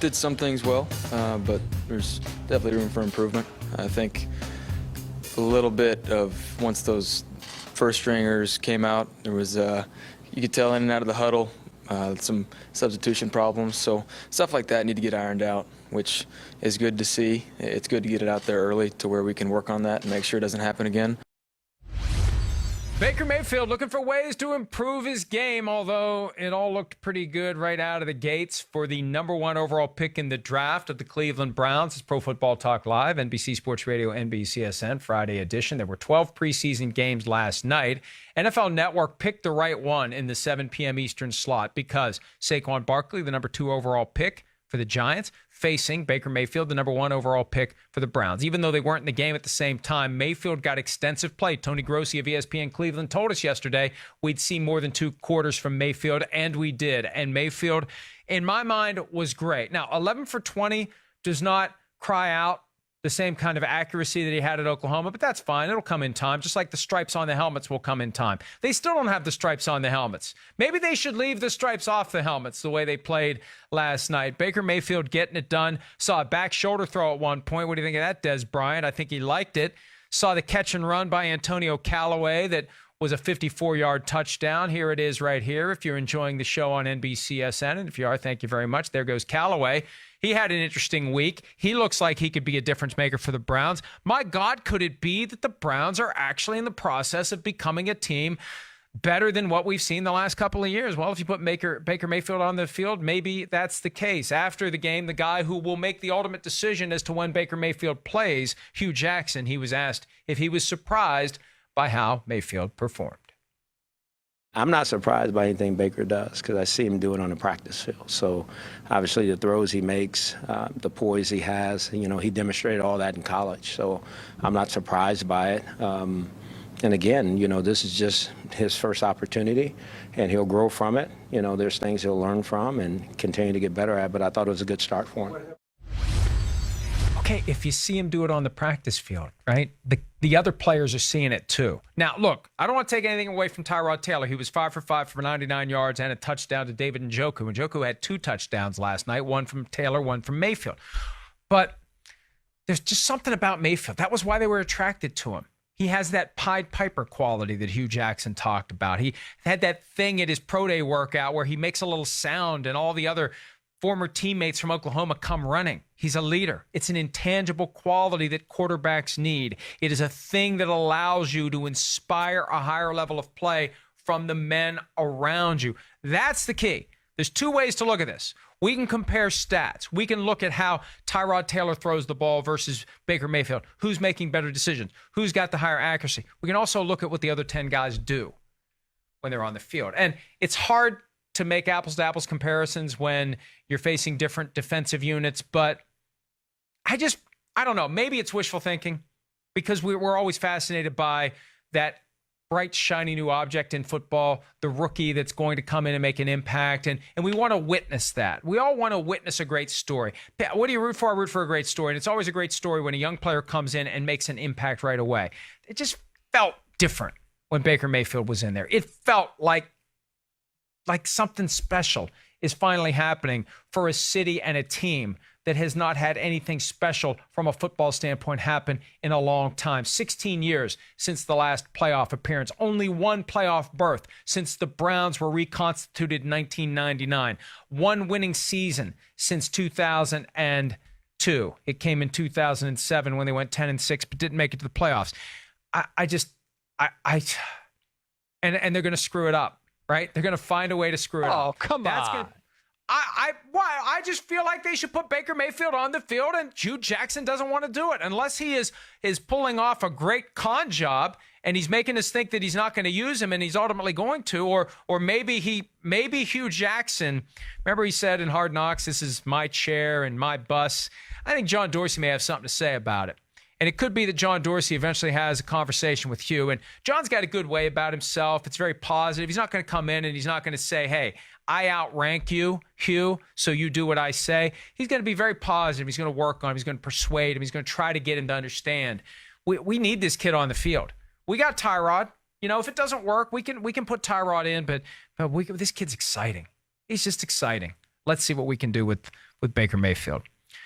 did some things well, but there's definitely room for improvement. I think a little bit of once those first stringers came out, there was you could tell in and out of the huddle some substitution problems. So stuff like that need to get ironed out, which is good to see. It's good to get it out there early to where we can work on that and make sure it doesn't happen again. Baker Mayfield looking for ways to improve his game, although it all looked pretty good right out of the gates for the number 1 overall pick in the draft of the Cleveland Browns. It's Pro Football Talk Live, NBC Sports Radio, NBCSN, Friday edition. There were 12 preseason games last night. NFL Network picked the right one in the 7 p.m. Eastern slot because Saquon Barkley, the number 2 overall pick for the Giants, facing Baker Mayfield, the number 1 overall pick for the Browns. Even though they weren't in the game at the same time, Mayfield got extensive play. Tony Grossi of ESPN Cleveland told us yesterday we'd see more than 2 quarters from Mayfield, and we did. And Mayfield, in my mind, was great. Now, 11 for 20 does not cry out the same kind of accuracy that he had at Oklahoma, but that's fine. It'll come in time, just like the stripes on the helmets will come in time. They still don't have the stripes on the helmets. Maybe they should leave the stripes off the helmets the way they played last night. Baker Mayfield getting it done. Saw a back shoulder throw at one point. What do you think of that, Des Bryant? I think he liked it. Saw the catch and run by Antonio Callaway that was a 54-yard touchdown. Here it is right here if you're enjoying the show on NBCSN. And if you are, thank you very much. There goes Callaway. He had an interesting week. He looks like he could be a difference maker for the Browns. My God, could it be that the Browns are actually in the process of becoming a team better than what we've seen the last couple of years? Well, if you put Baker Mayfield on the field, maybe that's the case. After the game, the guy who will make the ultimate decision as to when Baker Mayfield plays, Hugh Jackson, he was asked if he was surprised by how Mayfield performed. I'm not surprised by anything Baker does because I see him do it on the practice field. So obviously the throws he makes, the poise he has, he demonstrated all that in college. So I'm not surprised by it. And again, this is just his first opportunity and he'll grow from it. There's things he'll learn from and continue to get better at, but I thought it was a good start for him. Okay, if you see him do it on the practice field, right, the other players are seeing it too. Now, look, I don't want to take anything away from Tyrod Taylor. He was 5 for 5 for 99 yards and a touchdown to David Njoku. Njoku had 2 touchdowns last night, one from Taylor, one from Mayfield. But there's just something about Mayfield. That was why they were attracted to him. He has that Pied Piper quality that Hugh Jackson talked about. He had that thing at his pro day workout where he makes a little sound and all the other former teammates from Oklahoma come running. He's a leader. It's an intangible quality that quarterbacks need. It is a thing that allows you to inspire a higher level of play from the men around you. That's the key. There's 2 ways to look at this. We can compare stats. We can look at how Tyrod Taylor throws the ball versus Baker Mayfield. Who's making better decisions? Who's got the higher accuracy? We can also look at what the other 10 guys do when they're on the field. And it's hard to make apples-to-apples comparisons when you're facing different defensive units, but I don't know. Maybe it's wishful thinking because we're always fascinated by that bright, shiny new object in football, the rookie that's going to come in and make an impact, and we want to witness that. We all want to witness a great story. What do you root for? I root for a great story, and it's always a great story when a young player comes in and makes an impact right away. It just felt different when Baker Mayfield was in there. It felt like something special is finally happening for a city and a team that has not had anything special from a football standpoint happen in a long time. 16 years since the last playoff appearance. Only 1 playoff berth since the Browns were reconstituted in 1999. 1 winning season since 2002. It came in 2007 when they went 10-6 but didn't make it to the playoffs. And they're going to screw it up. Right? They're going to find a way to screw it up. Oh, come on. I just feel like they should put Baker Mayfield on the field, and Hugh Jackson doesn't want to do it unless he is pulling off a great con job and he's making us think that he's not going to use him and he's ultimately going to, or maybe Hugh Jackson, remember he said in Hard Knocks, this is my chair and my bus. I think John Dorsey may have something to say about it. And it could be that John Dorsey eventually has a conversation with Hugh. And John's got a good way about himself. It's very positive. He's not going to come in and he's not going to say, hey, I outrank you, Hugh, so you do what I say. He's going to be very positive. He's going to work on him. He's going to persuade him. He's going to try to get him to understand. We need this kid on the field. We got Tyrod. If it doesn't work, we can put Tyrod in. But this kid's exciting. He's just exciting. let's see what we can do with Baker Mayfield.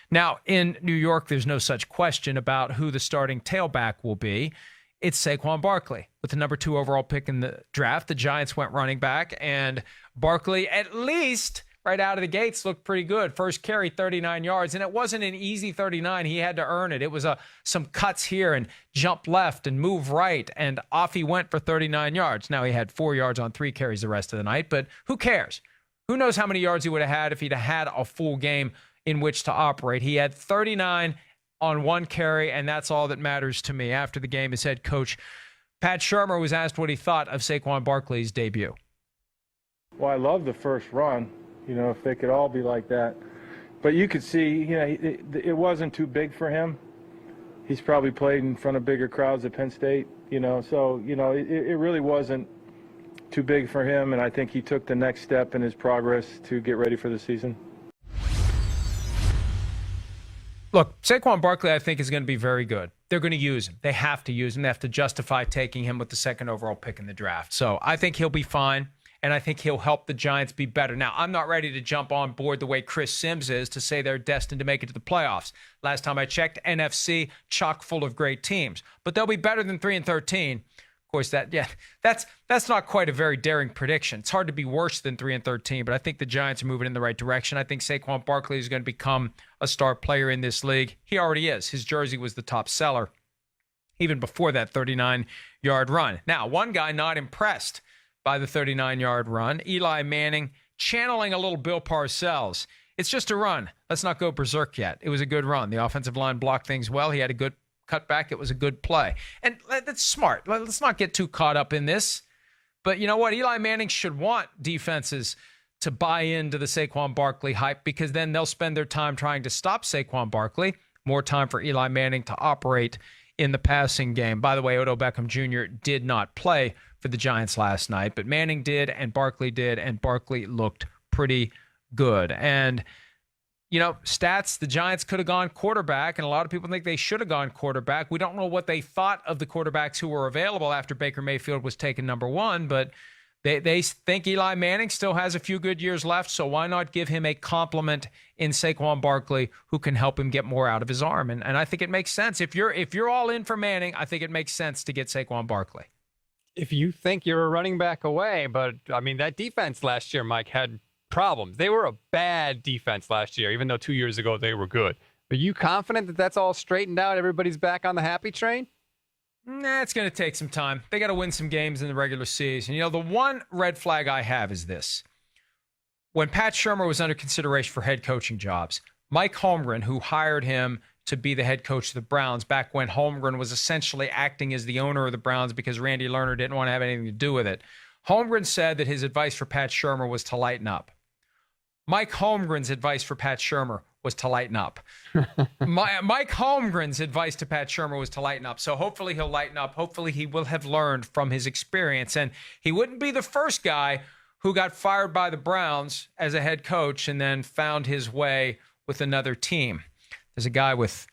Now, in New York, there's no such question about who the starting tailback will be. It's Saquon Barkley. With the number 2 overall pick in the draft, the Giants went running back, and Barkley, at least right out of the gates, looked pretty good. First carry, 39 yards, and it wasn't an easy 39. He had to earn it. It was some cuts here and jump left and move right, and off he went for 39 yards. Now, he had 4 yards on 3 carries the rest of the night, but who cares? Who knows how many yards he would have had if he'd have had a full game in which to operate. He had 39 on 1 carry, and that's all that matters to me. After the game, his head coach, Pat Shurmur, was asked what he thought of Saquon Barkley's debut. Well, I love the first run, if they could all be like that. But you could see, it wasn't too big for him. He's probably played in front of bigger crowds at Penn State, so, it really wasn't too big for him, and I think he took the next step in his progress to get ready for the season. Look, Saquon Barkley, I think, is going to be very good. They're going to use him. They have to use him. They have to justify taking him with the 2nd overall pick in the draft. So I think he'll be fine, and I think he'll help the Giants be better. Now, I'm not ready to jump on board the way Chris Sims is to say they're destined to make it to the playoffs. Last time I checked, NFC, chock full of great teams. But they'll be better than 3-13. Of course, that's not quite a very daring prediction. It's hard to be worse than 3-13, but I think the Giants are moving in the right direction. I think Saquon Barkley is going to become a star player in this league. He already is. His jersey was the top seller even before that 39-yard run. Now, one guy not impressed by the 39-yard run, Eli Manning, channeling a little Bill Parcells. It's just a run. Let's not go berserk yet. It was a good run. The offensive line blocked things well. He had a good cutback. It was a good play. And that's smart. Let's not get too caught up in this. But you know what? Eli Manning should want defenses to buy into the Saquon Barkley hype, because then they'll spend their time trying to stop Saquon Barkley. More time for Eli Manning to operate in the passing game. By the way, Odell Beckham Jr. did not play for the Giants last night, but Manning did and Barkley did, and Barkley looked pretty good. And stats, the Giants could have gone quarterback, and a lot of people think they should have gone quarterback. We don't know what they thought of the quarterbacks who were available after Baker Mayfield was taken number 1, but they think Eli Manning still has a few good years left, so why not give him a compliment in Saquon Barkley who can help him get more out of his arm? And I think it makes sense. If you're all in for Manning, I think it makes sense to get Saquon Barkley. If you think you're a running back away, but, that defense last year, Mike, had problems. They were a bad defense last year, even though 2 years ago they were good. Are you confident that that's all straightened out? Everybody's back on the happy train? Nah, it's going to take some time. They got to win some games in the regular season. The one red flag I have is this. When Pat Shurmur was under consideration for head coaching jobs, Mike Holmgren, who hired him to be the head coach of the Browns back when Holmgren was essentially acting as the owner of the Browns because Randy Lerner didn't want to have anything to do with it, Holmgren said that his advice for Pat Shurmur was to lighten up. Mike Holmgren's advice for Pat Shurmur was to lighten up. Mike Holmgren's advice to Pat Shurmur was to lighten up. So hopefully he'll lighten up. Hopefully he will have learned from his experience. And he wouldn't be the first guy who got fired by the Browns as a head coach and then found his way with another team. There's a guy with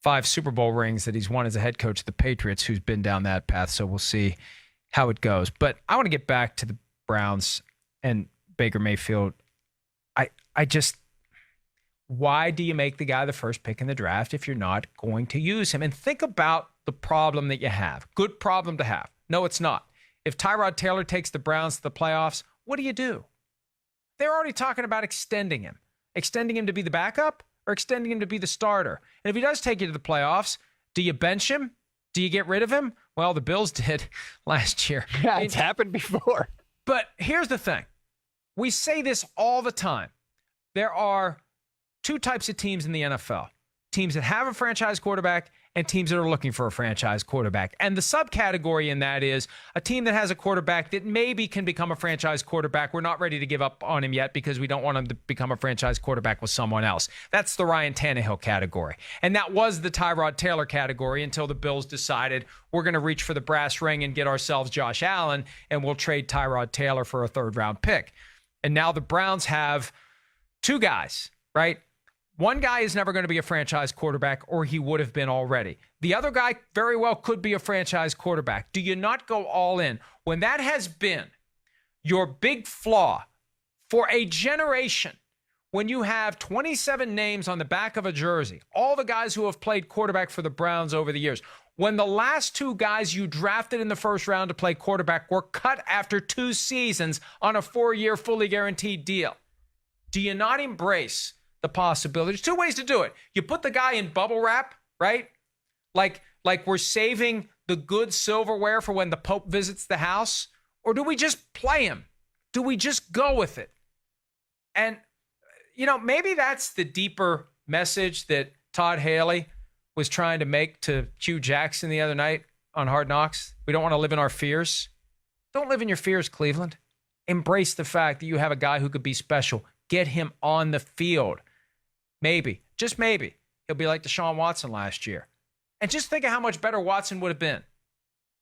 5 Super Bowl rings that he's won as a head coach of the Patriots who's been down that path. So we'll see how it goes. But I want to get back to the Browns and Baker Mayfield. Why do you make the guy the first pick in the draft if you're not going to use him? And think about the problem that you have. Good problem to have. No, it's not. If Tyrod Taylor takes the Browns to the playoffs, what do? They're already talking about extending him to be the backup or extending him to be the starter. And if he does take you to the playoffs, do you bench him? Do you get rid of him? Well, the Bills did last year. Yeah, it's happened before. But here's the thing. We say this all the time. There are 2 types of teams in the NFL. Teams that have a franchise quarterback and teams that are looking for a franchise quarterback. And the subcategory in that is a team that has a quarterback that maybe can become a franchise quarterback. We're not ready to give up on him yet because we don't want him to become a franchise quarterback with someone else. That's the Ryan Tannehill category. And that was the Tyrod Taylor category until the Bills decided we're going to reach for the brass ring and get ourselves Josh Allen, and we'll trade Tyrod Taylor for a 3rd-round pick. And now the Browns have 2 guys, right? One guy is never going to be a franchise quarterback, or he would have been already. The other guy very well could be a franchise quarterback. Do you not go all in? When that has been your big flaw for a generation, when you have 27 names on the back of a jersey, all the guys who have played quarterback for the Browns over the years, when the last two guys you drafted in the first round to play quarterback were cut after 2 seasons on a 4-year fully guaranteed deal, do you not embrace the possibility? There's 2 ways to do it. You put the guy in bubble wrap, right? Like we're saving the good silverware for when the Pope visits the house, or do we just play him? Do we just go with it? And, maybe that's the deeper message that Todd Haley was trying to make to Hugh Jackson the other night on Hard Knocks. We don't want to live in our fears. Don't live in your fears, Cleveland. Embrace the fact that you have a guy who could be special. Get him on the field. Maybe, just maybe, he'll be like Deshaun Watson last year. And just think of how much better Watson would have been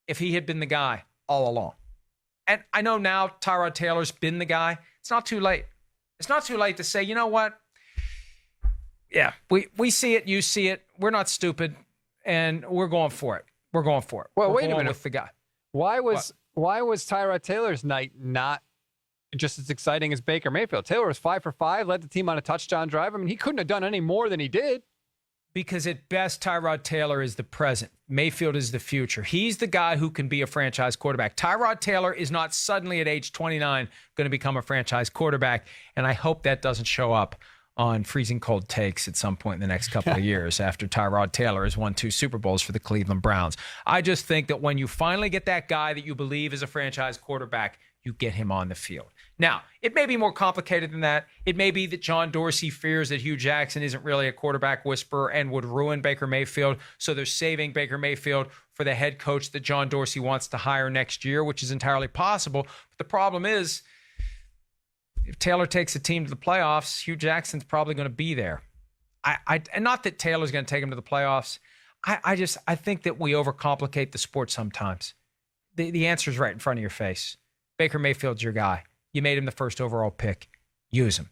if he had been the guy all along. And I know now Tyrod Taylor's been the guy. It's not too late. It's not too late to say, you know what? Yeah, we see it, you see it. We're not stupid, and we're going for it. We're going for it. Well, we're wait a going minute. with the guy. Why was Tyrod Taylor's night not just as exciting as Baker Mayfield? Taylor was 5 for 5, led the team on a touchdown drive. I mean, he couldn't have done any more than he did. Because at best, Tyrod Taylor is the present. Mayfield is the future. He's the guy who can be a franchise quarterback. Tyrod Taylor is not suddenly at age 29 going to become a franchise quarterback, and I hope that doesn't show up on freezing cold takes at some point in the next couple of years after Tyrod Taylor has won 2 Super Bowls for the Cleveland Browns. I just think that when you finally get that guy that you believe is a franchise quarterback, you get him on the field. Now, it may be more complicated than that. It may be that John Dorsey fears that Hugh Jackson isn't really a quarterback whisperer and would ruin Baker Mayfield, so they're saving Baker Mayfield for the head coach that John Dorsey wants to hire next year, which is entirely possible. But the problem is, if Taylor takes a team to the playoffs, Hugh Jackson's probably going to be there. And not that Taylor's going to take him to the playoffs. I think that we overcomplicate the sport sometimes. The answer's right in front of your face. Baker Mayfield's your guy. You made him the first overall pick. Use him.